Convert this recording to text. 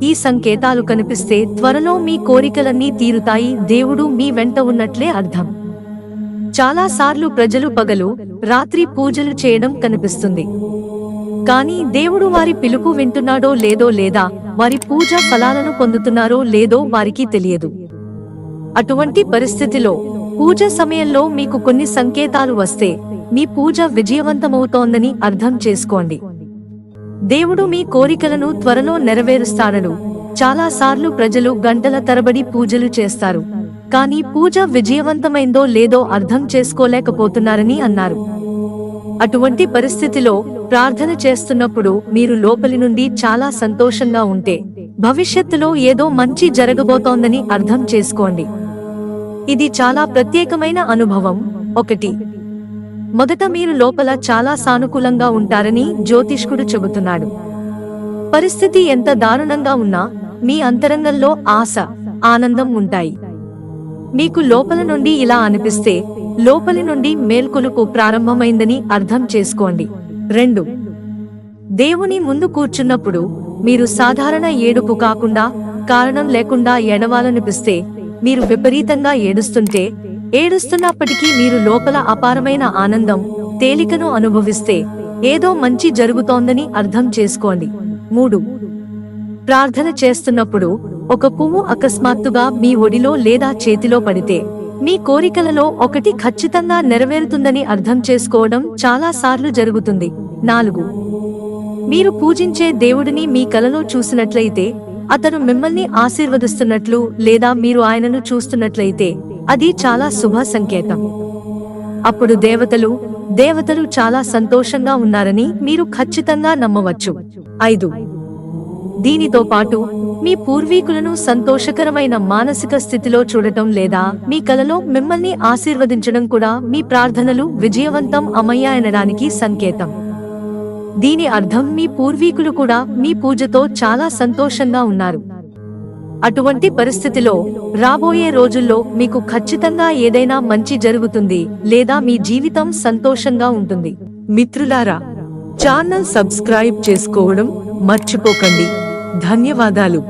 ఈ సంకేతాలు కనిపిస్తే త్వరలో మీ కోరికలన్నీ తీరుతాయి, దేవుడు మీ వెంట ఉన్నట్లే అర్థం. చాలా సార్లు ప్రజలు పగలు రాత్రి పూజలు చేయడం కనిపిస్తుంది, కానీ దేవుడు వారి పిలుపు వింటున్నాడో లేదో లేదా వారి పూజ ఫలాలను పొందుతున్నారో లేదో వారికి తెలియదు. అటువంటి పరిస్థితిలో పూజ సమయంలో మీకు కొన్ని సంకేతాలు వస్తే మీ పూజ విజయవంతమవుతోందని అర్థం చేసుకోండి. దేవుడు మీ కోరికలను త్వరలో నెరవేరుస్తాడను. చాలా సార్లు ప్రజలు గంటల తరబడి పూజలు చేస్తారు, కానీ పూజ విజయవంతమైందో లేదో అర్థం చేసుకోలేకపోతున్నారని అన్నారు. అటువంటి పరిస్థితిలో ప్రార్థన చేస్తున్నప్పుడు మీరు లోపలి నుండి చాలా సంతోషంగా ఉంటే భవిష్యత్తులో ఏదో మంచి జరగబోతోందని అర్థం చేసుకోండి. ఇది చాలా ప్రత్యేకమైన అనుభవం. 1. మొదట మీరు లోపల చాలా సానుకూలంగా ఉంటారని జ్యోతిష్కుడు చెబుతున్నాడు. పరిస్థితి ఎంత దారుణంగా ఉన్నా మీ అంతరంగంలో ఆశ, ఆనందం ఉంటాయి. మీకు లోపల నుండి ఇలా అనిపిస్తే లోపలి నుండి మేల్కొలుపు ప్రారంభమైందని అర్థం చేసుకోండి. 2. దేవుని ముందు కూర్చున్నప్పుడు మీరు సాధారణ ఏడుపు కాకుండా కారణం లేకుండా ఏడవాలనిపిస్తే, మీరు విపరీతంగా ఏడుస్తుంటే, ఏడుస్తున్నప్పటికీ మీరు లోపల అపారమైన ఆనందం, తేలికను అనుభవిస్తే ఏదో మంచి జరుగుతోందని అర్థం చేసుకోండి. 3. ప్రార్థన చేస్తున్నప్పుడు ఒక పువ్వు అకస్మాత్తుగా మీ ఒడిలో లేదా చేతిలో పడితే మీ కోరికలలో ఒకటి ఖచ్చితంగా నెరవేరుతుందని అర్థం చేసుకోవడం చాలా సార్లు జరుగుతుంది. 4. మీరు పూజించే దేవుడిని మీ కలలో చూసినట్లయితే, అతను మిమ్మల్ని ఆశీర్వదిస్తున్నట్లు లేదా మీరు ఆయనను చూస్తున్నట్లయితే అది చాలా శుభ సంకేతం. అప్పుడు దేవతలు చాలా సంతోషంగా ఉన్నారని మీరు ఖచ్చితంగా నమ్మవచ్చు. 5. దీనితో పాటు మీ పూర్వీకులను సంతోషకరమైన మానసిక స్థితిలో చూడటం లేదా మీ కలలో మిమ్మల్ని ఆశీర్వదించడం కూడా మీ ప్రార్థనలు విజయవంతం అమయ్యాయనడానికి సంకేతం. దీని అర్థం మీ పూర్వీకులు కూడా మీ పూజతో చాలా సంతోషంగా ఉన్నారు. అటువంటి పరిస్థితిలో రాబోయే రోజుల్లో మీకు ఖచ్చితంగా ఏదైనా మంచి జరుగుతుంది లేదా మీ జీవితం సంతోషంగా ఉంటుంది. మిత్రులారా, ఛానల్ సబ్స్క్రైబ్ చేసుకోవడం మర్చిపోకండి. ధన్యవాదాలు.